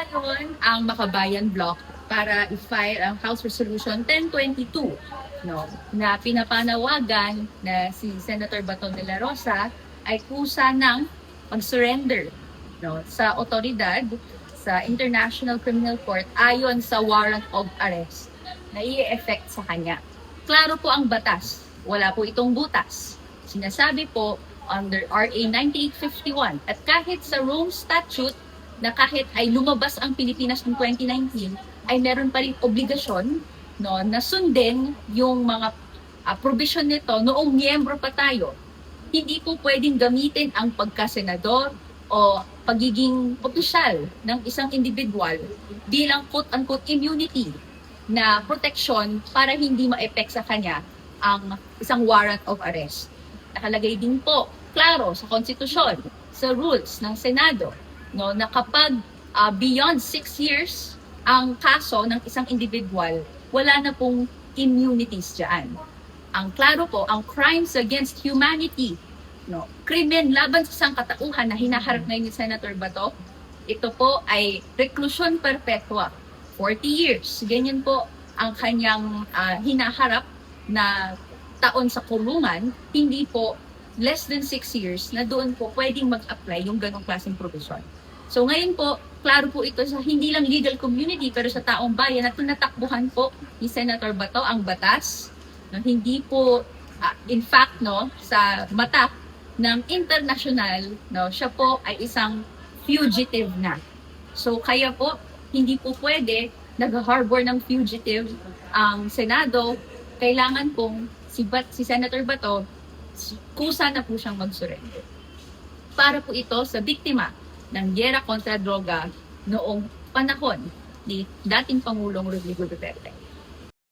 ngayon ang Makabayan Block para i-file ang House Resolution 1022, no, na pinapanawagan na si Senator Bato de la Rosa ay kusa ng mag-surrender, no, sa otoridad sa International Criminal Court ayon sa warrant of arrest na i-effect sa kanya. Klaro po ang batas, wala po itong butas. Sinasabi po under RA 9851 at kahit sa Rome Statute na kahit ay lumabas ang Pilipinas noong 2019, ay meron pa rin obligasyon, no, na sundin yung mga provision nito noong miyembro pa tayo. Hindi po pwedeng gamitin ang pagkasenador o pagiging opisyal ng isang individual bilang quote-unquote immunity na proteksyon para hindi ma-effect sa kanya ang isang warrant of arrest. Nakalagay din po, klaro, sa konstitusyon, sa rules ng Senado, no, na kapag beyond 6 years ang kaso ng isang individual, wala na pong immunities dyan. Ang klaro po, ang crimes against humanity, no, krimen laban sa sangkatauhan na hinaharap ngayon ni Senator Bato, ito po ay reclusion perpetua, 40 years. Ganyan po ang kanyang hinaharap na taon sa kulungan, hindi po less than 6 years na doon po pwedeng mag-apply yung ganong klaseng provision. So ngayon po, klaro po ito sa hindi lang legal community pero sa taong bayan na tinatakbuhan po ni Senator Bato ang batas. No, hindi po, in fact, no, sa mata ng international, no, siya po ay isang fugitive na. So kaya po, hindi po pwede nag-harbor ng fugitive ang Senado. Kailangan pong si Senator Bato, kusa na po siyang mag-surrender. Para po ito sa biktima ng giyera kontra droga noong panahon ni dating Pangulong Rodrigo Duterte.